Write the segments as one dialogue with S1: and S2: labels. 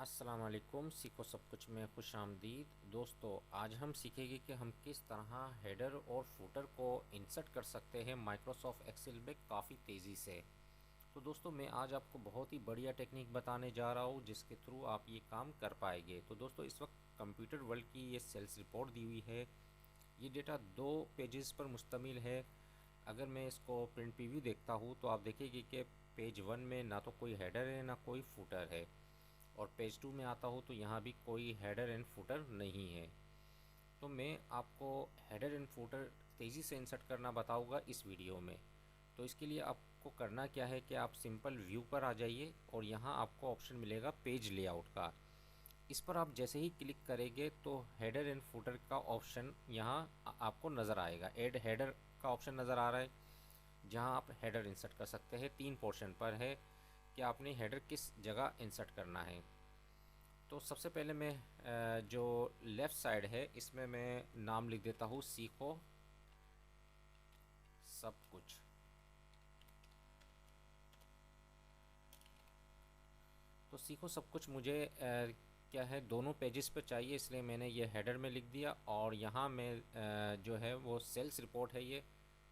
S1: अस्सलाम वालेकुम। सीखो सब कुछ में खुश आमदीद। दोस्तों, आज हम सीखेंगे कि हम किस तरह हेडर और फुटर को इंसर्ट कर सकते हैं माइक्रोसॉफ्ट एक्सेल में काफ़ी तेज़ी से। तो दोस्तों, मैं आज आपको बहुत ही बढ़िया टेक्निक बताने जा रहा हूँ जिसके थ्रू आप ये काम कर पाएंगे। तो दोस्तों, इस वक्त कंप्यूटर वर्ल्ड की ये सेल्स रिपोर्ट दी हुई है। ये डेटा 2 पेजेस पर मुश्तमिल है। अगर मैं इसको प्रिंट प्रीव्यू देखता हूँ तो आप देखेंगे कि पेज 1 में ना तो कोई हेडर है ना कोई फुटर है, और पेज 2 में आता हूँ तो यहाँ भी कोई हेडर एंड फुटर नहीं है। तो मैं आपको हेडर एंड फुटर तेज़ी से इंसर्ट करना बताऊँगा इस वीडियो में। तो इसके लिए आपको करना क्या है कि आप सिंपल व्यू पर आ जाइए और यहाँ आपको ऑप्शन मिलेगा पेज लेआउट का। इस पर आप जैसे ही क्लिक करेंगे तो हेडर एंड फुटर का ऑप्शन यहाँ आपको नज़र आएगा। ऐड हेडर का ऑप्शन नज़र आ रहा है, जहाँ आप हेडर इंसर्ट कर सकते हैं। 3 पोर्शन पर है कि आपने हेडर किस जगह इंसर्ट करना है। तो सबसे पहले मैं जो लेफ़्ट साइड है इसमें मैं नाम लिख देता हूँ सीखो सब कुछ। तो सीखो सब कुछ मुझे क्या है, दोनों पेजेस पे चाहिए, इसलिए मैंने ये हेडर में लिख दिया। और यहाँ मैं जो है वो सेल्स रिपोर्ट है ये,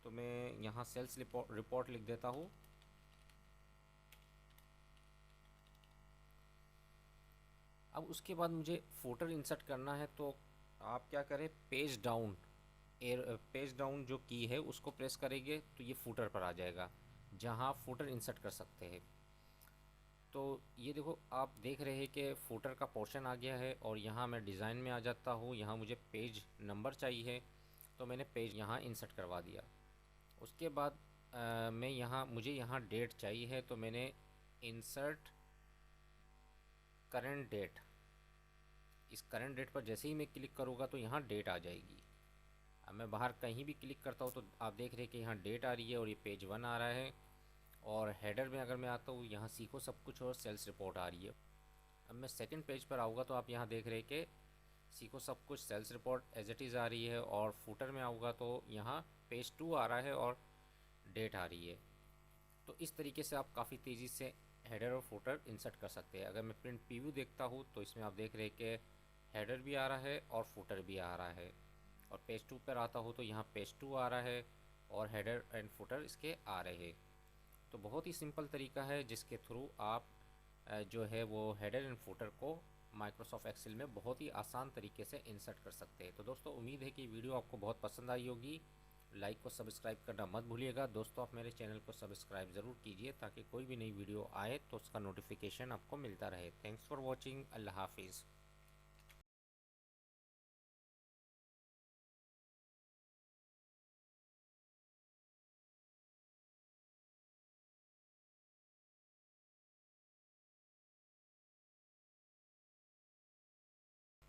S1: तो मैं यहाँ सेल्स रिपोर्ट लिख देता हूँ। अब उसके बाद मुझे फुटर इंसर्ट करना है, तो आप क्या करें, पेज डाउन पेज डाउन जो की है उसको प्रेस करेंगे तो ये फुटर पर आ जाएगा, जहाँ आप फुटर इंसर्ट कर सकते हैं। तो ये देखो, आप देख रहे हैं कि फुटर का पोर्शन आ गया है। और यहाँ मैं डिज़ाइन में आ जाता हूँ, यहाँ मुझे पेज नंबर चाहिए तो मैंने पेज यहाँ इंसर्ट करवा दिया। उसके बाद मैं यहाँ मुझे यहाँ डेट चाहिए है, तो मैंने इंसर्ट करंट डेट, इस करंट डेट पर जैसे ही मैं क्लिक करूँगा तो यहाँ डेट आ जाएगी। अब मैं बाहर कहीं भी क्लिक करता हूँ तो आप देख रहे हैं कि यहाँ डेट आ रही है और ये पेज 1 आ रहा है। और हेडर में अगर मैं आता हूँ, यहाँ सीखो सब कुछ और सेल्स रिपोर्ट आ रही है। अब मैं सेकंड पेज पर आऊँगा तो आप यहाँ देख रहे हैं कि सीखो सब कुछ sales report as it is आ रही है। और फुटर में आऊँगा तो यहाँ पेज 2 आ रहा है और डेट आ रही है। तो इस तरीके से आप काफ़ी तेज़ी से हेडर और फुटर इंसर्ट कर सकते हैं। अगर मैं प्रिंट प्रीव्यू देखता हूँ तो इसमें आप देख रहे हैं कि हेडर भी आ रहा है और फुटर भी आ रहा है। और पेज 2 पर आता हूँ तो यहाँ पेज 2 आ रहा है और हेडर एंड फुटर इसके आ रहे हैं। तो बहुत ही सिंपल तरीका है जिसके थ्रू आप जो है वो हेडर एंड फुटर को माइक्रोसॉफ्ट एक्सेल में बहुत ही आसान तरीके से इंसर्ट कर सकते हैं। तो दोस्तों, उम्मीद है कि वीडियो आपको बहुत पसंद आई होगी। लाइक को सब्सक्राइब करना मत भूलिएगा। दोस्तों, आप मेरे चैनल को सब्सक्राइब ज़रूर कीजिए ताकि कोई भी नई वीडियो आए तो उसका नोटिफिकेशन आपको मिलता रहे। Thanks for watching. अल्लाह हाफिज़।